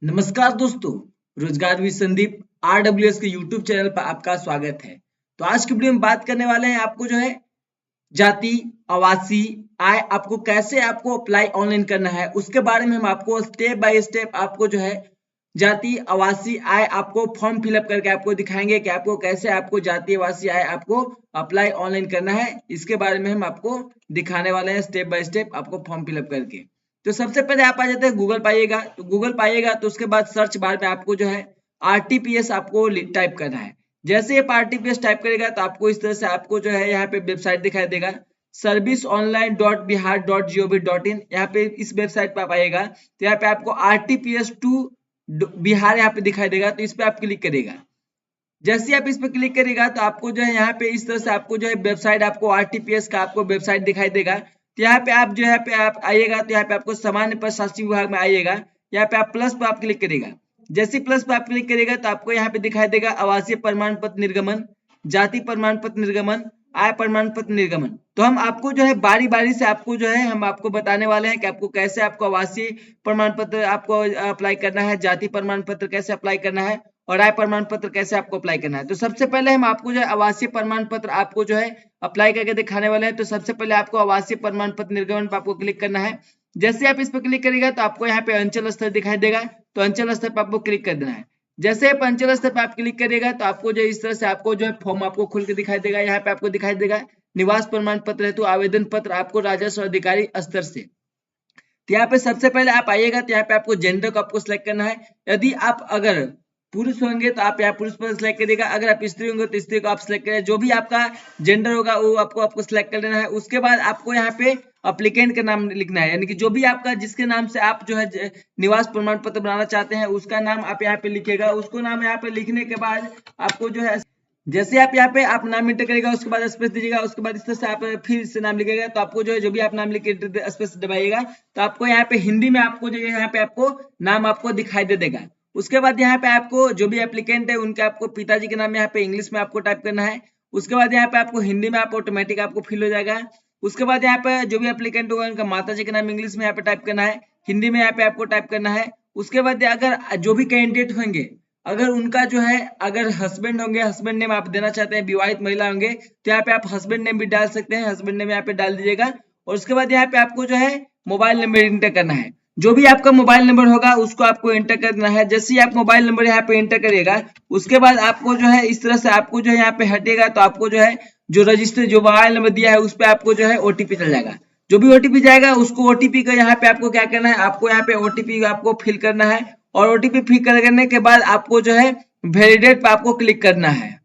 नमस्कार दोस्तों, रोजगार विद संदीप RWS के यूट्यूब चैनल पर आपका स्वागत है। तो आज की वीडियो में बात करने वाले हैं आपको जो है जाति, आवासीय आय आपको कैसे आपको अप्लाई ऑनलाइन करना है उसके बारे में हम आपको स्टेप बाय स्टेप आपको जो है जाति आवासीय आय आपको फॉर्म फिलअप करके आपको दिखाएंगे कि आपको कैसे आपको जाति आवासीय आय आपको अप्लाई ऑनलाइन करना है। इसके बारे में हम आपको दिखाने वाले हैं स्टेप बाय स्टेप आपको फॉर्म फिलअप करके। तो सबसे पहले आप आ जाते हैं गूगल पाइएगा, तो गूगल पाइएगा तो उसके बाद सर्च बार में आपको जो है RTPS आपको टाइप करना है। जैसे आप RTPS टाइप करेगा तो आपको इस तरह से आपको जो है यहाँ पे वेबसाइट दिखाई देगा serviceonline.bihar.gov.in। यहाँ पे इस वेबसाइट पे आप आइएगा तो यहाँ पे आपको RTPS टू बिहार यहाँ पे दिखाई देगा, तो इस पे आप क्लिक करेगा। जैसे आप इस पे क्लिक करेगा तो आपको जो है यहाँ पे इस तरह से आपको जो है वेबसाइट आपको RTPS का आपको वेबसाइट दिखाई देगा। तो यहाँ पे आप जो है पे आप आइएगा तो यहाँ पे आपको सामान्य प्रशासनिक विभाग में आइएगा, यहाँ पे आप प्लस पे आप क्लिक करेगा। जैसे प्लस पे आप क्लिक करेगा तो आपको यहाँ पे दिखाई देगा आवासीय प्रमाण पत्र निर्गमन, जाति प्रमाण पत्र निर्गमन, आय प्रमाण पत्र निर्गमन। तो हम आपको जो है बारी बारी से आपको जो है हम आपको बताने वाले हैं कि आपको कैसे आपको आवासीय प्रमाण पत्र आपको अप्लाई करना है, जाति प्रमाण पत्र कैसे अप्लाई करना है और आय प्रमाण पत्र कैसे आपको अप्लाई करना है। तो सबसे पहले हम आपको जो है आवासीय प्रमाण पत्र आपको जो है अप्लाई करके दिखाने वाले हैं। तो सबसे पहले आपको आवासीय प्रमाण पत्र निर्गमन पर आपको क्लिक करना है। जैसे आप इस पर क्लिक करेगा तो आपको यहाँ पे अंचल स्तर दिखाई देगा, तो अंचल स्तर पर आपको क्लिक कर देना है। जैसे आप अंचल स्तर पर आप क्लिक करेगा तो आपको जो इस तरह से आपको जो है फॉर्म आपको खुल के दिखाई देगा। यहाँ पे आपको दिखाई देगा निवास प्रमाण पत्र हेतु आवेदन पत्र आपको राजस्व अधिकारी स्तर से। तो यहाँ पे सबसे पहले आप आइएगा तो यहाँ पे आपको जेंडर को आपको सिलेक्ट करना है। यदि आप अगर पुरुष होंगे तो आप यहाँ पुरुष पर सिलेक्ट करिएगा, अगर आप स्त्री होंगे तो स्त्री को आप सिलेक्ट करें। जो भी आपका जेंडर होगा वो आपको सिलेक्ट कर लेना है। उसके बाद आपको यहाँ पे अप्लीकेंट का नाम लिखना है, यानी कि जो भी आपका जिसके नाम से आप जो है निवास प्रमाण पत्र बनाना चाहते हैं उसका नाम आप यहाँ पे लिखिएगा। उसको नाम यहाँ पे लिखने के बाद आपको जो है जैसे आप यहाँ पे आप नाम इंटर करेगा उसके बाद स्पेस दीजिएगा, उसके बाद इस तरह से आप फिर से नाम लिखेगा। तो आपको जो है जो भी आप नाम लिख के स्पेस दबाइएगा तो आपको यहाँ पे हिंदी में आपको जो है यहाँ पे आपको नाम आपको दिखाई दे देगा। उसके बाद यहाँ पे आपको जो भी एप्लीकेंट है उनके आपको पिताजी के नाम यहाँ पे इंग्लिश में आपको टाइप करना है। उसके बाद यहाँ पे आपको हिंदी में आप ऑटोमेटिक आपको फिल हो जाएगा। उसके बाद यहाँ पे जो भी एप्लीकेंट होगा उनका माता जी का नाम इंग्लिश में यहाँ पे टाइप करना है, हिंदी में यहाँ पे आपको टाइप करना है। उसके बाद अगर जो भी कैंडिडेट होंगे अगर उनका जो है अगर हस्बैंड होंगे, हस्बैंड नेम आप देना चाहते हैं, विवाहित महिला होंगे तो यहाँ पे आप हस्बैंड नेम भी डाल सकते हैं, हस्बैंड नेम यहाँ पे डाल दीजिएगा। और उसके बाद यहाँ पे आपको जो है मोबाइल नंबर इंटर करना है। जो भी आपका मोबाइल नंबर होगा उसको आपको एंटर करना है। जैसे ही आप मोबाइल नंबर यहाँ पे एंटर करिएगा उसके बाद आपको जो है इस तरह से आपको जो है यहाँ पे हटेगा तो आपको जो है जो रजिस्टर जो मोबाइल नंबर दिया है उस पर आपको जो है OTP चल जाएगा। जो भी OTP जाएगा उसको OTP का यहाँ पे आपको क्या करना है, आपको यहाँ पे OTP आपको फिल करना है और OTP फिल करने के बाद आपको जो है वैलिडेट पे आपको क्लिक करना है।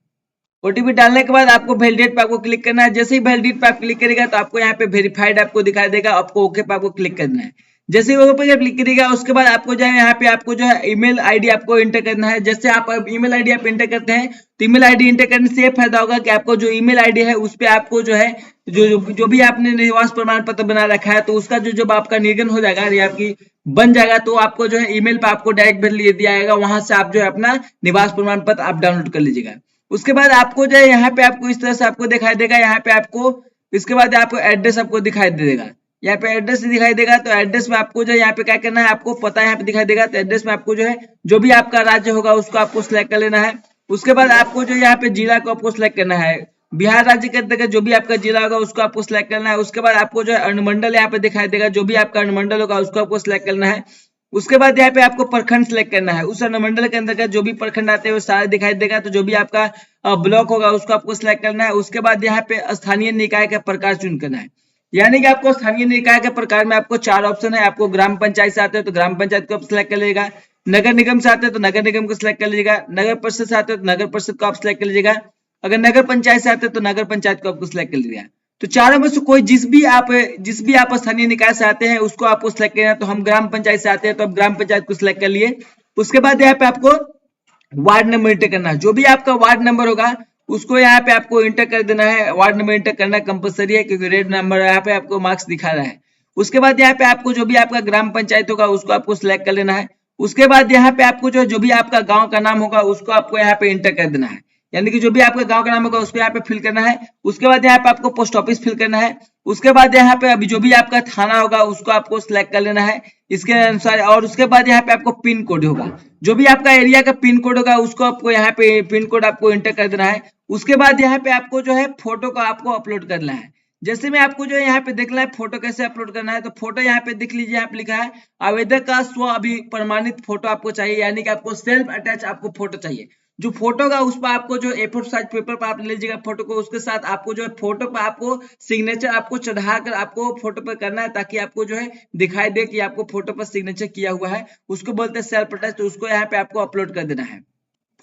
OTP डालने के बाद आपको वैलिडेट पे आपको क्लिक करना है। जैसे ही वैलिडेट पे आप क्लिक करेगा तो आपको यहाँ पे वेरीफाइड आपको दिखाई देगा, आपको ओके पे आपको क्लिक करना है। जैसे ही ओके पे क्लिक करिएगा उसके बाद आपको जो है यहाँ पे आपको जो है ईमेल आईडी आपको एंटर करना है। जैसे आप ईमेल आईडी आप एंटर करते हैं तो ईमेल आईडी एंटर करने से ये फायदा होगा कि आपको जो ईमेल आईडी है उस पे आपको जो है जो भी आपने निवास प्रमाण पत्र बना रखा है तो उसका जो जब आपका निर्गमन हो जाएगा या आपकी बन जाएगा तो आपको जो है ईमेल पे आपको डायरेक्ट भेज दिया जाएगा, वहां से आप जो है अपना निवास प्रमाण पत्र आप डाउनलोड कर लीजिएगा। उसके बाद आपको जो है यहाँ पे आपको इस तरह से आपको दिखाई देगा, यहाँ पे आपको इसके बाद आपको एड्रेस आपको दिखाई दे देगा। यहाँ पे एड्रेस दिखाई देगा तो एड्रेस में आपको जो है यहाँ पे क्या करना है, आपको पता यहाँ पे दिखाई देगा तो एड्रेस में आपको जो है जो भी आपका राज्य होगा उसको आपको सिलेक्ट कर लेना है। उसके बाद आपको जो यहाँ पे जिला को आपको सिलेक्ट करना है, बिहार राज्य के अंतर्गत जो भी आपका जिला होगा उसको आपको सिलेक्ट करना है। उसके बाद आपको जो है अनुमंडल यहाँ पे दिखाई देगा, जो भी आपका अनुमंडल होगा उसको आपको सिलेक्ट करना है। उसके बाद यहाँ पे आपको प्रखंड सिलेक्ट करना है, उस अनुमंडल के अंतर्गत जो भी प्रखंड आते हैं वो सारे दिखाई देगा। तो जो भी आपका ब्लॉक होगा उसको आपको सिलेक्ट करना है। उसके बाद यहाँ पे स्थानीय निकाय का प्रकार चुन करना है, यानी कि आपको स्थानीय निकाय के प्रकार में आपको 4 ऑप्शन है। आपको ग्राम पंचायत से आते हो तो ग्राम पंचायत को आप सिलेक्ट कर लीजिएगा, नगर निगम से आते हो तो नगर निगम को सिलेक्ट कर लीजिएगा, नगर परिषद से आते हो तो नगर परिषद को आप सिलेक्ट कर लीजिएगा, अगर नगर पंचायत से आते हो तो नगर पंचायत को आपको सिलेक्ट कर लीजिएगा। तो चारों में से कोई जिस भी आप स्थानीय निकाय से आते हैं उसको आपको सिलेक्ट करना है। तो हम ग्राम पंचायत से आते हैं तो आप ग्राम पंचायत को सिलेक्ट कर लिए। उसके बाद यहाँ पे आपको वार्ड नंबर इंटर करना है, जो भी आपका वार्ड नंबर होगा उसको यहाँ पे आपको इंटर कर देना है। वार्ड नंबर इंटर करना कंपलसरी है क्योंकि रेड नंबर यहाँ पे आपको मार्क्स दिखा रहा है। उसके बाद यहाँ पे आपको जो भी आपका ग्राम पंचायत होगा उसको आपको सिलेक्ट कर लेना है। उसके बाद यहाँ पे आपको जो भी आपका गांव का नाम होगा उसको आपको यहाँ पे इंटर कर देना है। यानी कि जो भी आपका गांव का नाम होगा उसको यहाँ पे फिल करना है। उसके बाद यहाँ पे आपको पोस्ट ऑफिस फिल करना है। उसके बाद यहाँ पे अभी जो भी आपका थाना होगा उसको आपको सिलेक्ट कर लेना है इसके अनुसार। और उसके बाद यहाँ पे आपको पिन कोड होगा, जो भी आपका एरिया का पिन कोड होगा उसको आपको यहाँ पे पिन कोड आपको एंटर कर देना है। उसके बाद यहाँ पे आपको जो है फोटो को आपको अपलोड करना है। जैसे में आपको जो है यहाँ पे देखना है फोटो कैसे अपलोड करना है, तो फोटो यहाँ पे देख लीजिए, यहाँ पे लिखा है आवेदक का स्व अभी प्रमाणित फोटो आपको चाहिए, यानी कि आपको सेल्फ अटैच आपको फोटो चाहिए। जो फोटो का उस पर आपको जो A4 साइज पेपर पर आप ले लीजिएगा फोटो को, उसके साथ आपको जो है फोटो पर आपको सिग्नेचर आपको चढ़ा कर आपको फोटो पर करना है, ताकि आपको जो है दिखाई दे कि आपको फोटो पर सिग्नेचर किया हुआ है। उसको बोलते हैं सेल्फ अटैच। तो उसको यहाँ पे आपको अपलोड कर देना है।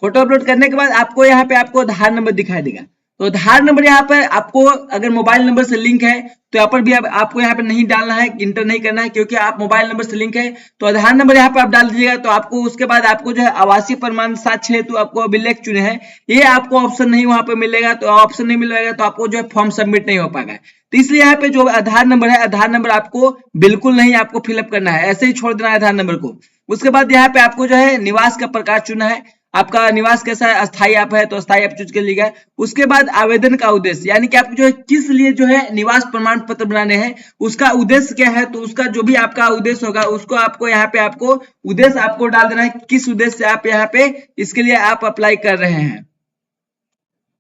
फोटो अपलोड करने के बाद आपको यहाँ पे आपको आधार नंबर दिखाई देगा। तो आधार नंबर यहाँ पे आपको अगर मोबाइल नंबर से लिंक है तो यहाँ पर भी आपको यहाँ पे नहीं डालना है, इंटर नहीं करना है, क्योंकि आप मोबाइल नंबर से लिंक है। तो आधार नंबर यहाँ पे आप डाल दीजिएगा। तो आपको उसके बाद आपको जो है आवासीय प्रमाण साक्ष्य हेतु आपको अभिलेख चुने हैं, ये आपको ऑप्शन नहीं वहां पे मिलेगा। तो ऑप्शन नहीं मिलेगा तो आपको जो है फॉर्म सबमिट नहीं हो पाएगा। तो इसलिए यहाँ पे जो आधार नंबर है, आधार नंबर आपको बिल्कुल नहीं आपको फिलअप करना है, ऐसे ही छोड़ देना है आधार नंबर को। उसके बाद यहाँ पे आपको जो है निवास का प्रकार चुना है, आपका निवास कैसा है, अस्थाई आप है तो अस्थाई आप चूज कर लीजिएगा। उसके बाद आवेदन का उद्देश्य, यानी कि आप जो है किस लिए जो है निवास प्रमाण पत्र बनाने हैं, उसका उद्देश्य क्या है। तो उसका जो भी आपका उद्देश्य होगा उसको आपको यहाँ पे आपको उद्देश्य आपको डाल देना है, किस उद्देश्य से आप यहाँ पे इसके लिए आप अप्लाई कर रहे हैं।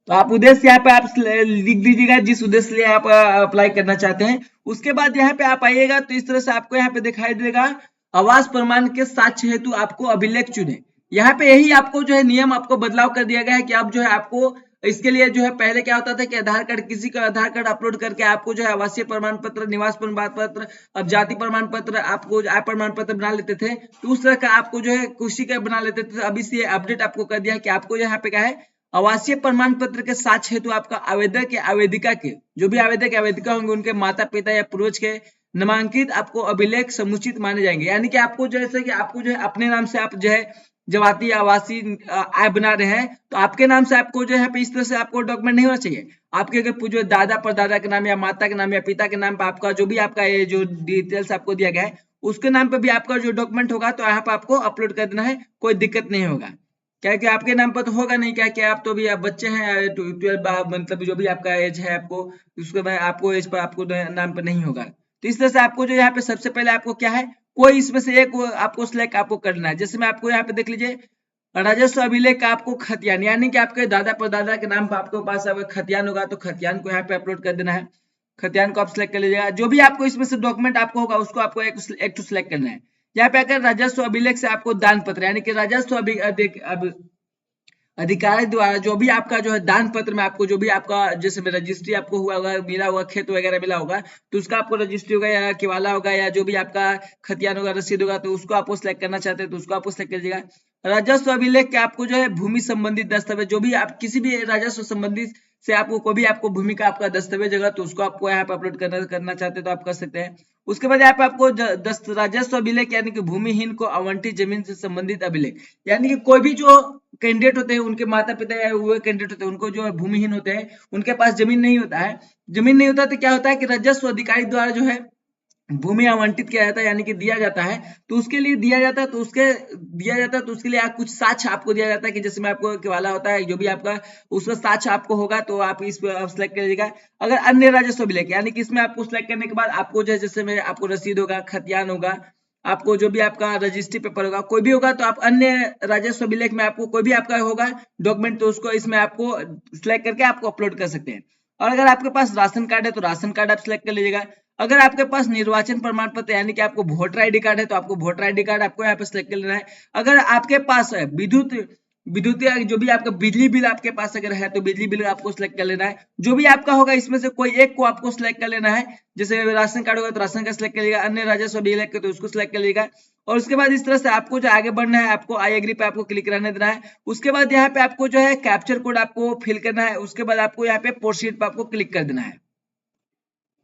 तो आप उद्देश्य यहाँ पे आप लिख दीजिएगा, जिस उद्देश्य लिए आप अप्लाई करना चाहते हैं। उसके बाद यहाँ पे आप आइएगा तो इस तरह से आपको यहाँ पे दिखाई देगा आवास प्रमाण के साक्ष्य हेतु आपको अभिलेख चुने। यहाँ पे यही आपको जो है नियम आपको बदलाव कर दिया गया है कि आप जो है आपको इसके लिए जो है पहले क्या होता था कि आधार कार्ड, किसी का आधार कार्ड अपलोड करके आपको जो है आवासीय प्रमाण पत्र, निवास प्रमाण पत्र, अब जाति प्रमाण पत्र, आपको आय प्रमाण पत्र बना लेते थे। तो उस तरह का आपको जो है खुशी का बना लेते थे। अब इसे अपडेट आपको कर दिया कि आपको यहाँ पे क्या है आवासीय प्रमाण पत्र के साक्ष्य हेतु आपका आवेदक या आवेदिका के, जो भी आवेदक या आवेदिका होंगे उनके माता पिता या पूर्वज के नामांकित आपको अभिलेख समुचित माने जाएंगे। यानी कि आपको जैसे कि आपको जो है अपने नाम से आप जो है जवाती आवासीय आय बना रहे हैं, तो आपके नाम से आपको जो है इस तरह से आपको डॉक्यूमेंट नहीं होना चाहिए। आपके अगर जो दादा परदादा के नाम या माता के नाम या पिता के नाम पर आपका जो भी आपका ये जो डिटेल्स आपको दिया गया है उसके नाम पे भी आपका जो डॉक्यूमेंट होगा तो यहाँ पे आपको अपलोड कर देना है, कोई दिक्कत नहीं होगा। क्या कि आपके नाम पर तो होगा नहीं, क्या कि आप तो भी आप बच्चे हैं, 12 मतलब जो भी आपका एज है आपको उसके बाद आपको एज पर आपको नाम पर नहीं होगा। तो इस तरह से आपको जो यहाँ पे सबसे पहले आपको क्या है कोई इसमें से एक आपको सिलेक्ट आपको करना है। जैसे मैं आपको यहाँ पे देख लीजिए राजस्व अभिलेख का आपको खतियान, यानी कि आपके दादा परदादा के नाम पर आपके पास अगर खतियान होगा तो खतियान को यहाँ पे अपलोड कर देना है। खतियान को आप सिलेक्ट कर लीजिएगा। जो भी आपको इसमें से डॉक्यूमेंट आपको होगा उसको आपको एक टू सिलेक्ट करना है। यहाँ पे अगर राजस्व अभिलेख से आपको दान पत्र, यानी कि राजस्व अधिकारी द्वारा जो भी आपका जो है दान पत्र में आपको जो भी आपका जैसे में रजिस्ट्री आपको हुआ होगा, मिला हुआ खेत वगैरह मिला होगा तो उसका आपको रजिस्ट्री होगा या किवाला होगा या जो भी आपका खतियान होगा, रसीद होगा, तो उसको आपको सिलेक्ट करना चाहते हैं तो उसको आपको सिलेक्ट कीजिएगा। राजस्व अभिलेख के आपको जो है भूमि संबंधित दस्तावेज, जो भी आप किसी भी राजस्व संबंधित से आपको कोई भी आपको भूमि का आपका दस्तावेज होगा तो उसको आपको यहाँ पे अपलोड करना चाहते हैं तो आप कर सकते हैं। उसके बाद यहाँ पे आपको राजस्व अभिलेख यानी कि भूमिहीन को आवंटित जमीन से संबंधित अभिलेख, यानी कि कोई भी जो कैंडिडेट होते हैं उनके माता पिता या वो कैंडिडेट होते हैं उनको जो भूमिहीन होते हैं उनके पास जमीन नहीं होता है। जमीन नहीं होता तो क्या होता है कि राजस्व अधिकारी द्वारा जो है भूमि आवंटित किया जाता है, यानी कि दिया जाता है। तो उसके लिए दिया जाता है तो उसके लिए कुछ साक्ष्य आपको दिया जाता है कि जैसे में आपको केवाला होता है जो भी आपका उसका साक्ष्य आपको होगा तो आप इस पर सिलेक्ट करिएगा। अगर अन्य राजस्व अभिलेख, यानी कि इसमें आपको सिलेक्ट करने के बाद आपको जो है जैसे में आपको रसीद होगा, खतियान होगा, आपको जो भी आपका रजिस्ट्री पेपर होगा कोई भी होगा तो आप अन्य राजस्व अभिलेख में आपको कोई भी आपका होगा डॉक्यूमेंट तो उसको इसमें आपको सिलेक्ट करके आपको अपलोड कर सकते हैं। और अगर आपके पास राशन कार्ड है तो राशन कार्ड आप सिलेक्ट कर लीजिएगा। अगर आपके पास निर्वाचन प्रमाण पत्र यानी कि आपको वोटर आईडी कार्ड है तो आपको वोटर आईडी कार्ड आपको यहाँ पे सिलेक्ट कर लेना है। अगर आपके पास है विद्युतीय जो भी आपका बिजली बिल आपके पास अगर है तो बिजली बिल आपको सिलेक्ट कर लेना है। जो भी आपका होगा इसमें से कोई एक को आपको सिलेक्ट कर लेना है। जैसे राशन कार्ड होगा तो राशन का सिलेक्ट कर लीजिएगा, अन्य राजस्व अभिलेख तो उसको सिलेक्ट कर लीजिएगा। और उसके बाद इस तरह से आपको जो आगे बढ़ना है आपको आई एग्री पे आपको क्लिक रहने देना है। उसके बाद यहाँ पे आपको जो है कैप्चर कोड आपको फिल करना है। उसके बाद आपको यहाँ पे प्रोसीड पे आपको क्लिक कर देना है।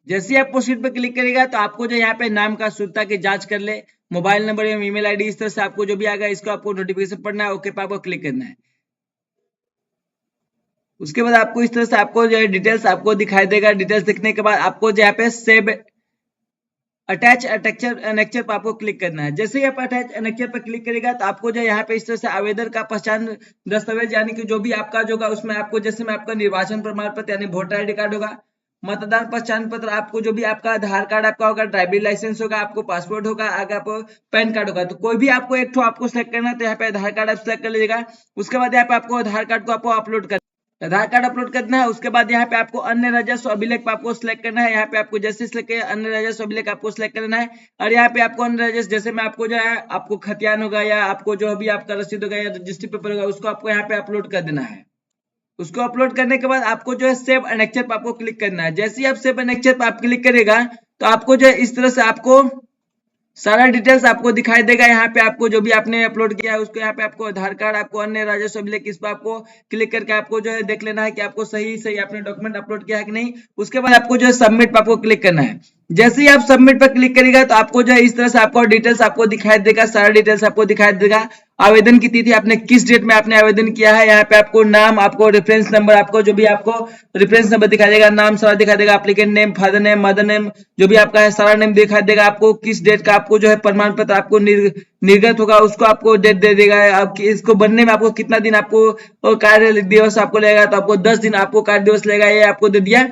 जैसे ही आप प्रोसीड पे क्लिक करेगा तो आपको जो यहाँ पे नाम का शुद्धता की जांच कर ले, मोबाइल नंबर या ईमेल आईडी इस तरह से आपको जो भी आएगा इसको आपको नोटिफिकेशन पढ़ना है, ओके पे आपको क्लिक करना है। उसके बाद आपको इस तरह से आपको जो है डिटेल्स आपको दिखाई देगा। डिटेल्स दिखने के बाद आपको जो यहाँ पे सेव अटैच एनेक्चर पर आपको क्लिक करना है। जैसे ही आप अटैच एनेक्चर पर क्लिक करेगा तो आपको जो है यहाँ पे इस तरह से आवेदन का पहचान दस्तावेज यानी कि जो भी आपका जो होगा उसमें आपको जैसे में आपका निर्वाचन प्रमाण पत्र यानी वोटर आईडी कार्ड होगा, मतदान पहचान पत्र, आपको जो भी आपका आधार कार्ड आपका होगा, ड्राइविंग लाइसेंस होगा, आपको पासपोर्ट होगा, आगे आपको पैन कार्ड होगा। तो कोई भी आपको एक ठो आपको सिलेक्ट करना है तो यहाँ पे आधार कार्ड आप सिलेक्ट कर लीजिएगा। उसके बाद यहाँ पे आपको आधार कार्ड को आपको अपलोड कर आधार कार्ड अपलोड करना है। उसके बाद यहाँ पे आपको अन्य राजस्व अभिलेख पे आपको सिलेक्ट करना है। यहाँ पे आपको जैसे सिलेक्ट किया अन्य राजस्व अभिलेख आपको सिलेक्ट करना है। और यहाँ पे आपको अन्य राजस्व जैसे में आपको जो है आपको खतियान होगा या आपको जो भी आपका रसीद होगा या रजिस्ट्री पेपर होगा उसको आपको यहाँ पे अपलोड कर देना है। उसको अपलोड करने के बाद आपको जो है सेव एनेक्चर पर आपको क्लिक करना है। जैसे ही आप सेव एनेक्चर पर आप क्लिक करेगा तो आपको जो है इस तरह से आपको सारा डिटेल्स आपको दिखाई देगा। यहाँ पे आपको जो भी आपने अपलोड किया है उसको यहाँ पे आपको आधार कार्ड, आपको अन्य राजस्व अभिलेख, इस पर आपको क्लिक करके आपको जो है देख लेना है कि आपको सही सही आपने डॉक्यूमेंट अपलोड किया है कि नहीं। उसके बाद आपको जो है सबमिट पर आपको क्लिक करना है। जैसे ही आप सबमिट पर क्लिक करेगा तो आपको जो है इस तरह से आपको डिटेल्स आपको दिखाई देगा, सारा डिटेल्स आपको दिखाई देगा। आवेदन की तिथि, आपने किस डेट में आपने आवेदन किया है, यहाँ पे आपको नाम, आपको रेफरेंस नंबर, आपको जो भी आपको रेफरेंस नंबर दिखाई देगा, नाम सारा दिखाई देगा, applicant name, father name, mother name, जो भी आपका है सारा नेम दिखाई देगा। आपको किस डेट का आपको जो है प्रमाण पत्र आपको निर्गत होगा उसको आपको डेट दे देगा। आपकी इसको बनने में आपको कितना दिन आपको कार्य दिवस आपको लगेगा, तो आपको 10 दिन आपको कार्य दिवस लगेगा, ये आपको दे दिया।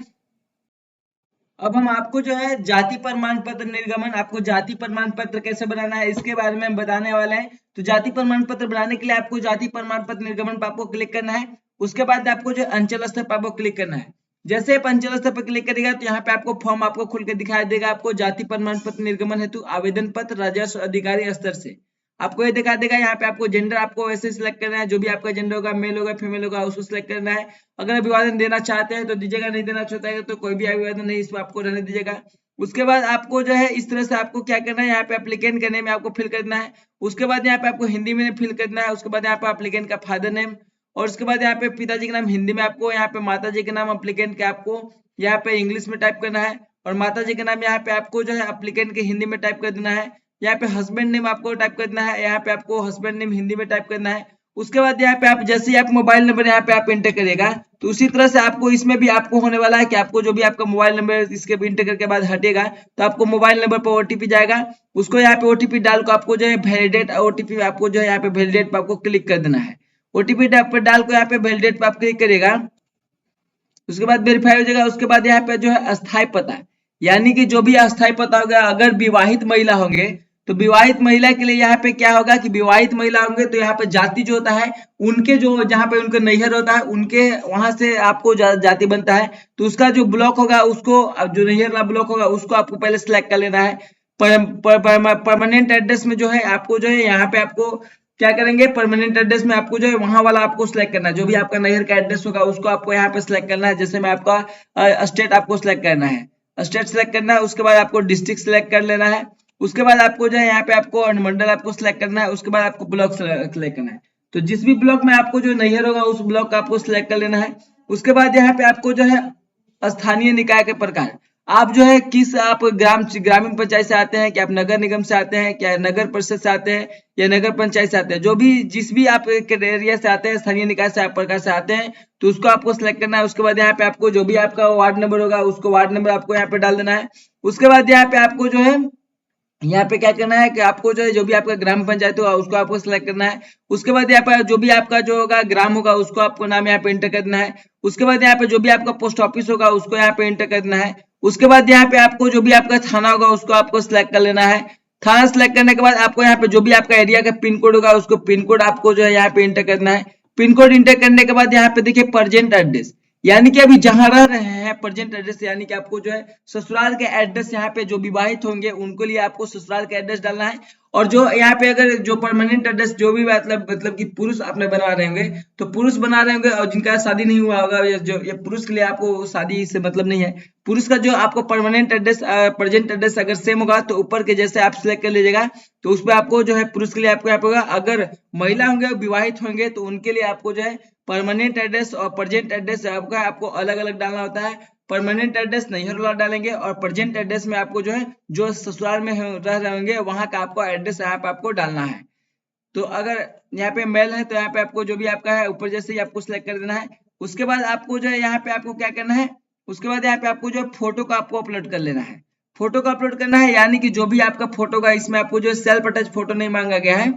अब हम आपको जो है जाति प्रमाण पत्र निर्गमन, आपको जाति प्रमाण पत्र कैसे बनाना है इसके बारे में हम बताने वाले हैं। तो जाति प्रमाण पत्र बनाने के लिए आपको जाति प्रमाण पत्र निर्गमन पर आपको क्लिक करना है। उसके बाद आपको जो अंचल स्तर पर आपको क्लिक करना है। जैसे आप अंचल स्तर पर क्लिक करेगा तो यहाँ पे आपको फॉर्म आपको खुल के दिखाई देगा। आपको जाति प्रमाण पत्र निर्गमन हेतु आवेदन पत्र राजस्व अधिकारी स्तर से आपको ये दिखा देगा। यहाँ पे आपको जेंडर आपको वैसे सिलेक्ट करना है, जो भी आपका जेंडर होगा, मेल होगा फीमेल होगा, उसको सिलेक्ट करना है। अगर अभिवादन देना चाहते हैं तो दीजिएगा, नहीं देना चाहता है तो कोई भी अभिवादन नहीं, इसमें आपको रहने दीजिएगा। उसके बाद आपको जो है इस तरह से आपको क्या करना है, यहाँ पे एप्लीकेंट का नेम आपको फिल करना है। उसके बाद यहाँ पे आपको हिंदी में फिल करना है। उसके बाद यहाँ पे एप्लीकेंट का फादर नेम, और उसके बाद यहाँ पे पिताजी का नाम हिंदी में आपको, यहाँ पे माता जी का नाम एप्लीकेंट के आपको यहाँ पे इंग्लिश में टाइप करना है, और माता जी का नाम यहाँ पे आपको जो है एप्लीकेंट के हिंदी में टाइप कर देना है। यहाँ पे हस्बैंड नेम आपको टाइप करना है, यहाँ पे आपको हस्बैंड नेम हिंदी में टाइप करना है। उसके बाद यहाँ पे आप जैसे ही आप मोबाइल नंबर यहाँ पे आप एंटर करेगा तो उसी तरह से आपको इसमें भी आपको होने वाला है कि आपको जो भी आपका मोबाइल नंबर इसके इंटर करके बाद हटेगा तो आपको मोबाइल नंबर पर ओटीपी जाएगा। उसको यहाँ पे ओटीपी डाल को आपको जो है वैलिडेट ओटीपी आपको जो है यहाँ पे वैलिडेट पर आपको क्लिक कर देना है। ओटीपी डाल को यहाँ पे वैलिडेट पर आप क्लिक करेगा, उसके बाद वेरीफाई हो जाएगा। उसके बाद यहाँ पे जो है अस्थायी पता, यानी कि जो भी अस्थायी पता होगा, अगर विवाहित महिला होंगे तो विवाहित महिला के लिए यहाँ पे क्या होगा कि विवाहित महिला होंगे तो यहाँ पे जाति जो होता है उनके जो जहाँ पे उनका नैहर होता है उनके वहां से आपको जाति बनता है। तो उसका जो ब्लॉक होगा उसको, जो नैहर वाला ब्लॉक होगा उसको आपको पहले सिलेक्ट कर लेना है। परमानेंट एड्रेस में जो है आपको जो है यहाँ पे आपको क्या करेंगे, परमानेंट एड्रेस में आपको जो है वहां वाला आपको सिलेक्ट करना है। जो भी आपका नैहर का एड्रेस होगा उसको आपको यहाँ पे सिलेक्ट करना है। जैसे में आपका स्टेट आपको सिलेक्ट करना है, स्टेट सिलेक्ट करना है। उसके बाद आपको डिस्ट्रिक्ट सिलेक्ट कर लेना है। उसके बाद आपको जो है यहाँ पे आपको अनुमंडल आपको सिलेक्ट करना है। उसके बाद आपको ब्लॉक सिलेक्ट करना है। तो जिस भी ब्लॉक में आपको जो नैहर होगा उस ब्लॉक का आपको सिलेक्ट कर लेना है। उसके बाद यहाँ पे आपको जो है स्थानीय निकाय के प्रकार, आप जो है किस आप ग्रामीण पंचायत से आते हैं, क्या आप नगर निगम से आते हैं, क्या नगर परिषद से आते हैं या नगर पंचायत से आते हैं, जो भी जिस भी आप एरिया से आते हैं, स्थानीय निकाय से आप प्रकार से आते हैं तो उसको आपको सिलेक्ट करना है। उसके बाद यहाँ पे आपको जो भी आपका वार्ड नंबर होगा उसको वार्ड नंबर आपको यहाँ पे डाल देना है। उसके बाद यहाँ पे आपको जो है यहाँ पे क्या करना है कि आपको जो है जो भी आपका ग्राम पंचायत होगा उसको आपको सिलेक्ट करना है। उसके बाद यहाँ पे जो भी आपका जो होगा ग्राम होगा उसको आपको नाम यहाँ पे एंटर करना है। उसके बाद यहाँ पे जो भी आपका पोस्ट ऑफिस होगा उसको यहाँ पे एंटर करना है। उसके बाद यहाँ पे आपको जो भी आपका थाना होगा उसको आपको सिलेक्ट कर लेना है। थाना सिलेक्ट करने के बाद आपको यहाँ पे जो भी आपका एरिया का पिन कोड होगा उसको पिन कोड आपको जो है यहाँ पे एंटर करना है। पिन कोड एंटर करने के बाद यहाँ पे देखिए प्रेजेंट एड्रेस, यानी कि अभी जहां रह रहे हैं प्रेजेंट एड्रेस, यानी कि आपको जो है ससुराल के एड्रेस, यहाँ पे जो विवाहित होंगे उनके लिए आपको ससुराल का एड्रेस डालना है। और जो यहाँ पे अगर जो परमानेंट एड्रेस जो भी मतलब कि पुरुष आपने बना रहे होंगे तो पुरुष बना रहे होंगे, और जिनका शादी नहीं हुआ होगा जो ये पुरुष के लिए आपको शादी से मतलब नहीं है, पुरुष का जो आपको परमानेंट एड्रेस प्रेजेंट एड्रेस अगर सेम होगा तो ऊपर के जैसे आप सिलेक्ट कर लीजिएगा। तो उसमें आपको जो है पुरुष के लिए आपको यहाँ पे होगा। अगर महिला होंगे विवाहित होंगे तो उनके लिए आपको जो है परमानेंट एड्रेस और प्रेजेंट एड्रेस आपको अलग अलग डालना होता है। परमानेंट एड्रेस नैहर वाला डालेंगे और प्रेजेंट एड्रेस में आपको जो है जो ससुराल में रह रहे होंगे वहां का आपको एड्रेस यहाँ पे आपको डालना है। तो अगर यहाँ पे मेल है तो यहाँ पे आपको जो भी आपका है ऊपर जैसे ही आपको सिलेक्ट कर देना है। उसके बाद आपको जो है यहाँ पे आपको क्या करना है, उसके बाद यहाँ पे आपको जो है फोटो का आपको अपलोड कर लेना है। फोटो को अपलोड करना है, यानी कि जो भी आपका फोटो का इसमें आपको जो सेल्फ अटैच फोटो नहीं मांगा गया है,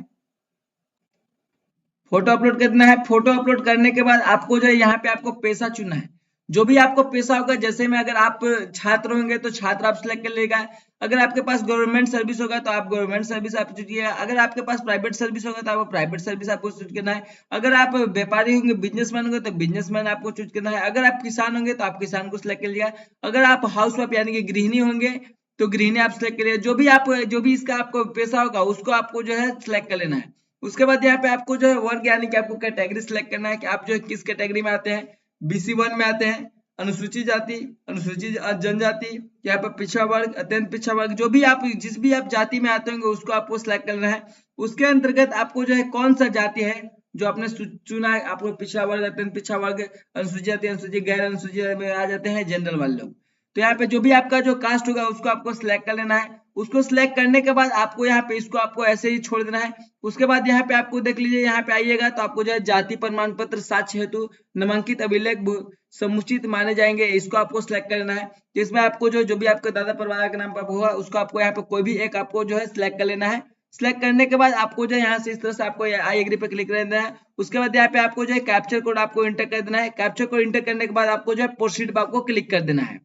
फोटो अपलोड करना है। फोटो अपलोड करने के बाद आपको जो है यहाँ पे आपको पेशा चुनना है, जो भी आपको पेशा होगा। जैसे में अगर आप छात्र होंगे तो छात्र आप सिलेक्ट कर लेगा, अगर आपके पास गवर्नमेंट सर्विस होगा तो आप गवर्नमेंट सर्विस आप चूज कीजिएगा, अगर आपके पास प्राइवेट सर्विस होगा तो आपको प्राइवेट सर्विस आपको चूज करना है, अगर आप व्यापारी होंगे बिजनेसमैन होंगे तो बिजनेसमैन आपको चूज करना है, अगर आप किसान होंगे तो आप किसान को सिलेक्ट कर लिया, अगर आप हाउस वाइफ यानी कि गृहिणी होंगे तो गृहिणी आप सिलेक्ट करिए। जो भी इसका आपको पेशा होगा उसको आपको जो है सिलेक्ट कर लेना है। उसके बाद यहाँ पे आपको जो है वर्ग यानी कि आपको कैटेगरी सिलेक्ट करना है कि आप जो है किस कैटेगरी में आते हैं। BC1 में आते हैं, अनुसूचित जाति, अनुसूचित जनजाति, यहाँ पर पिछड़ा वर्ग, अत्यंत पिछड़ा वर्ग, जो भी आप जिस भी आप जाति में आते होंगे उसको आपको सिलेक्ट करना है। उसके अंतर्गत आपको जो है कौन सा जाति है जो आपने चुना है, आपको पिछड़ा वर्ग, अत्यंत पिछड़ा वर्ग, अनुसूचित जाति, अनुसूचित, गैर अनुसूचित में आ जाते हैं जनरल वाले लोग। तो यहाँ पे जो भी आपका जो कास्ट होगा उसको आपको सिलेक्ट कर लेना है। उसको सिलेक्ट करने के बाद आपको यहाँ पे इसको आपको ऐसे ही छोड़ देना है। उसके बाद यहाँ पे आपको देख लीजिए, यहाँ पे आइएगा तो आपको जो है जाति प्रमाण पत्र साक्ष्य हेतु नामांकित अभिलेख समुचित माने जाएंगे, इसको आपको सिलेक्ट करना है। जिसमें आपको जो भी आपका दादा परवाना के नाम पर होगा उसको आपको यहाँ पे कोई भी एक आपको जो है सिलेक्ट कर लेना है। सिलेक्ट करने के बाद आपको जो है यहाँ से इस तरह से आपको आई एग्री पे क्लिक कर देना है। उसके बाद यहाँ पे आपको जो है कैप्चर कोड आपको इंटर कर देना है। कैप्चर कोड इंटर करने के बाद आपको जो है प्रोसीड पे आपको क्लिक कर देना है।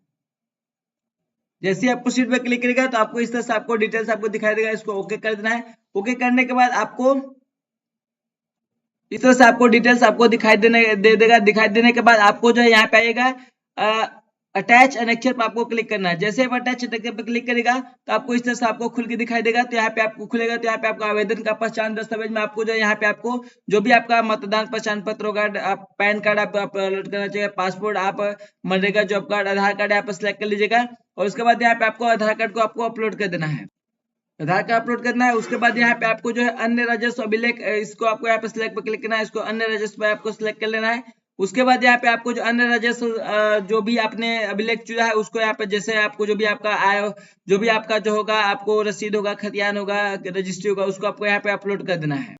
जैसे ही आप प्रोसीड पे क्लिक करेगा तो आपको इस तरह से आपको डिटेल्स आपको दिखाई देगा, इसको ओके कर देना है। ओके करने के बाद आपको इस तरह से आपको डिटेल्स आपको दिखाई देगा। दिखाई देने के बाद आपको जो है यहाँ पे आएगा अटैच एनेक्चर पर आपको क्लिक करना है। जैसे आप अटैच एनेक्चर पर क्लिक करेगा तो आपको इस तरह से आपको खुल के दिखाई देगा। तो यहाँ पे आपको खुलेगा तो यहाँ पे आपको आवेदन का पहचान दस्तावेज में आपको जो यहाँ पे आपको जो भी आपका मतदान पहचान पत्र होगा, आप पैन कार्ड आप अपलोड करना चाहिए, पासपोर्ट, आप मनरेगा जॉब कार्ड, आधार कार्ड यहाँ पे सिलेक्ट कर लीजिएगा। और उसके बाद यहाँ पे आपको आधार कार्ड को आपको अपलोड कर देना है, आधार कार्ड अपलोड करना है। उसके बाद यहाँ पे आपको जो है अन्य राजस्व अभिलेख, इसको आपको यहाँ पे सिलेक्ट पे क्लिक करना है, इसको अन्य राजस्व पे आपको सिलेक्ट कर लेना है। उसके बाद यहाँ पे आपको जो अन्य राजस्व जो भी आपने अभिलेख चुना है उसको यहाँ पे जैसे आपको जो भी आपका आय, जो भी आपका जो होगा आपको रसीद होगा, खतियान होगा, रजिस्ट्री होगा, उसको आपको यहाँ पे अपलोड कर देना है।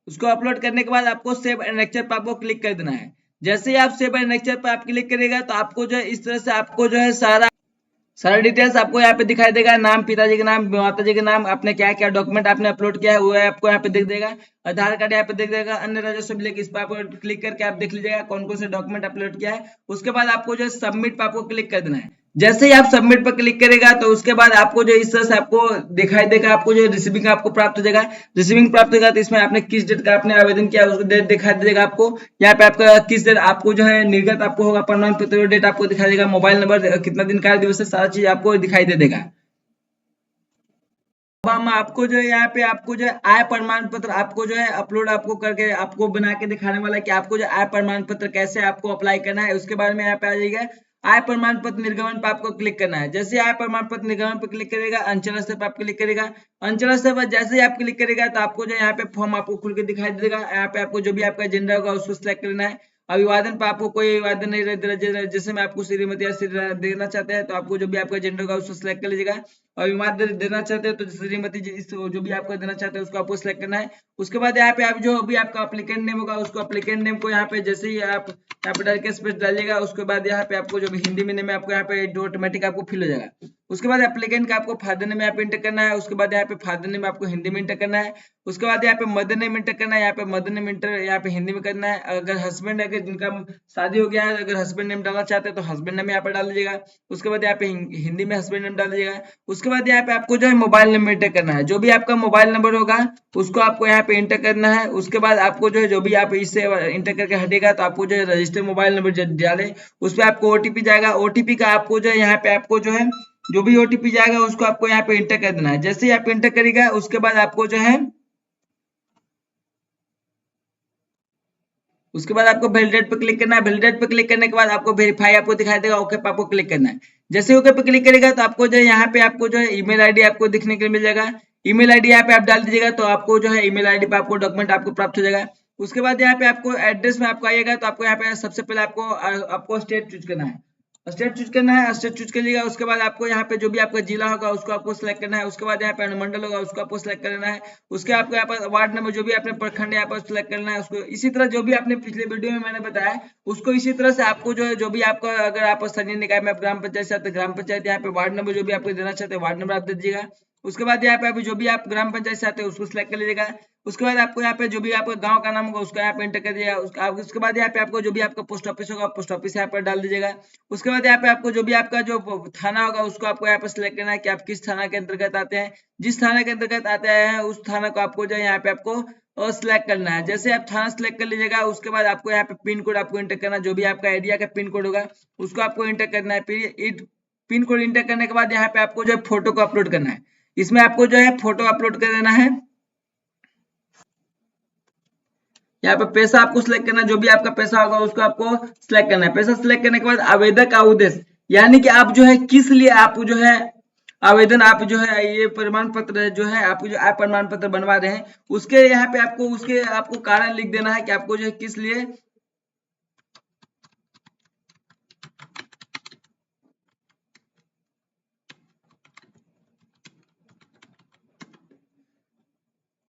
उसको अपलोड करने के बाद आपको सेव एनेक्चर पर आपको क्लिक कर देना है। जैसे ही आप सेव एनेक्चर पर आप क्लिक करेगा तो आपको जो है इस तरह से आपको जो है सारा डिटेल्स आपको यहाँ पे दिखाई देगा। नाम, पिताजी का नाम, माता जी का नाम, आपने क्या क्या डॉक्यूमेंट आपने अपलोड किया है वो आपको यहाँ पे दिख देगा। आधार कार्ड यहाँ पे दिख देगा, अन्य राजस्व अभिलेख, इस पर आप क्लिक करके आप देख लीजिएगा कौन कौन से डॉक्यूमेंट अपलोड किया है। उसके बाद आपको जो है सबमिट पे आपको क्लिक कर देना है। जैसे ही आप सबमिट पर क्लिक करेगा तो उसके बाद आपको जो इस तरह से आपको दिखाई देगा, आपको जो रिसीविंग आपको प्राप्त हो जाएगा। रिसीविंग प्राप्त होगा तो इसमें आपने किस डेट का आपने आवेदन किया उसको डेट दिखाई देगा आपको। यहाँ पे आपका किस डेट आपको जो है निर्गत आपको होगा, प्रमाण पत्र डेट आपको दिखाई देगा, मोबाइल नंबर, कितना दिन कार्य दिवस है, सारा चीज आपको दिखाई दे देगा। अब हम आपको जो है यहाँ पे आपको जो है आय प्रमाण पत्र आपको जो है अपलोड आपको करके आपको बना के दिखाने वाला है कि आपको जो आय प्रमाण पत्र कैसे आपको अप्लाई करना है। उसके बारे में यहाँ पे आ जाएगा आय प्रमाण पत्र निर्गमन पर आपको क्लिक करना है। जैसे आय प्रमाण पत्र निर्गमन पर क्लिक करेगा, अंचल स्तर पर आप क्लिक करेगा। अंचल स्तर पर जैसे ही आप क्लिक करेगा तो आपको जो यहाँ पे फॉर्म आपको खुल के दिखाई देगा। यहाँ पे आपको जो भी आपका जेंडर होगा उसको सिलेक्ट करना है। अभिवादन पर आपको कोई अभिवादन नहीं देना, जैसे मैं आपको श्रीमती या श्री देना चाहते हैं तो आपको जो भी आपका जेंडर होगा उसको सिलेक्ट कर लीजिएगा। अभिवादन देना चाहते हैं तो श्रीमती जी जो भी आपको देना चाहते हैं उसको आपको सिलेक्ट करना है। उसके बाद यहाँ पे आप जो भी आपका अप्लीकेंट नेम होगा उसको अप्लीकेंट नेम को यहाँ पे जैसे ही आप यहाँ पे डाल के स्पेस डालिएगा, उसके बाद यहाँ पे आपको जो भी हिंदी में नेम है आपको यहाँ पे ऑटोमेटिक आपको फिल हो जाएगा। उसके बाद एप्लीकेंट का आपको फादर नेम यहाँ पे इंटर करना है। उसके बाद यहाँ पे फादर नेम आपको हिंदी में इंटर करना है। उसके बाद यहाँ पे मदर नेम इंटर करना है, यहाँ पे मदर नेम इंटर यहाँ पे हिंदी में करना है। अगर हस्बैंड अगर जिनका शादी हो गया है अगर हस्बैंड नेम डालना चाहते हैं तो हस्बैंड नेम यहाँ पे डाल दीजिएगा। उसके बाद यहाँ पे हिंदी में हस्बैंड नेम डाल दीजिएगा। उसके बाद यहाँ पे आपको जो है मोबाइल नंबर इंटर करना है, जो भी आपका मोबाइल नंबर होगा उसको आपको यहाँ पे इंटर करना है। उसके बाद आपको जो है जो भी आप इससे इंटर करके हटेगा तो आपको जो है रजिस्टर मोबाइल नंबर डाले उस पर आपको ओटीपी जाएगा। ओटीपी का आपको जो है यहाँ पे आपको जो है जो भी ओटीपी जाएगा उसको आपको यहाँ पे इंटर कर देना है। जैसे ही आप इंटर करेगा उसके बाद आपको जो है उसके बाद आपको वैलिडेट पे क्लिक करना है। वैलिडेट पे क्लिक करने के बाद आपको वेरीफाई आपको दिखाई देगा, ओके पे आपको क्लिक करना है। जैसे ओके पे क्लिक करेगा तो आपको जो है यहाँ पे आपको जो है ईमेल आईडी आपको दिखने के लिए मिल जाएगा। ईमेल आईडी यहाँ पे आप डाल दीजिएगा तो आपको जो है ईमेल आईडी पे आपको डॉक्यूमेंट आपको प्राप्त हो जाएगा। उसके बाद यहाँ पे आपको एड्रेस में आपको आइएगा तो आपको यहाँ पे सबसे पहले आपको स्टेट चूज करना है। स्टेट चूज करना है, स्टेट चूज कर लीजिएगा। उसके बाद आपको यहाँ पे जो भी आपका जिला होगा उसको आपको सिलेक्ट करना है। उसके बाद यहाँ पे अनुमंडल होगा उसको आपको सिलेक्ट करना है। उसके आपको यहाँ पर वार्ड नंबर जो भी आपने प्रखंड यहाँ पर सिलेक्ट करना है उसको। इसी तरह जो भी आपने पिछले वीडियो में मैंने बताया उसको इसी तरह से आपको जो है जो भी आपका अगर आप स्थानीय निकाय में ग्राम पंचायत से आते ग्राम पंचायत यहाँ पे वार्ड नंबर जो भी आपको देना चाहते हैं वार्ड नंबर आप दे दीजिएगा। उसके बाद यहाँ पे अभी जो भी आप ग्राम पंचायत से आते हैं उसको सिलेक्ट कर लीजिएगा। उसके बाद आपको यहाँ पे जो भी आपका गांव का नाम होगा उसका यहाँ पे एंटर कर दिएगा। उसके बाद यहाँ पे आपको जो भी आपका पोस्ट ऑफिस होगा पोस्ट ऑफिस यहाँ पर डाल दीजिएगा। उसके बाद यहाँ पे आपको जो भी आपका जो थाना होगा उसको आपको यहाँ पे सिलेक्ट करना है कि आप किस थाना के अंतर्गत आते हैं। जिस थाना के अंतर्गत आते हैं उस थाना को आपको जो है यहाँ पे आपको सिलेक्ट करना है। जैसे आप थाना सिलेक्ट कर लीजिएगा उसके बाद आपको यहाँ पे पिन कोड आपको एंटर करना है। जो भी आपका एरिया का पिन कोड होगा उसको आपको एंटर करना है। फिर पिन कोड एंटर करने के बाद यहाँ पे आपको जो है फोटो को अपलोड करना है। इसमें आपको जो है फोटो अपलोड कर देना है। यहाँ पे पैसा आपको सिलेक्ट करना है। जो भी आपका पैसा होगा उसको आपको सिलेक्ट करना है। पैसा सिलेक्ट करने के बाद आवेदक का उद्देश्य यानी कि आप जो है किस लिए आप जो है आवेदन आप जो है ये प्रमाण पत्र जो है आप जो आप प्रमाण पत्र बनवा रहे हैं उसके यहाँ पे आपको उसके आपको कारण लिख देना है कि आपको जो है किस लिए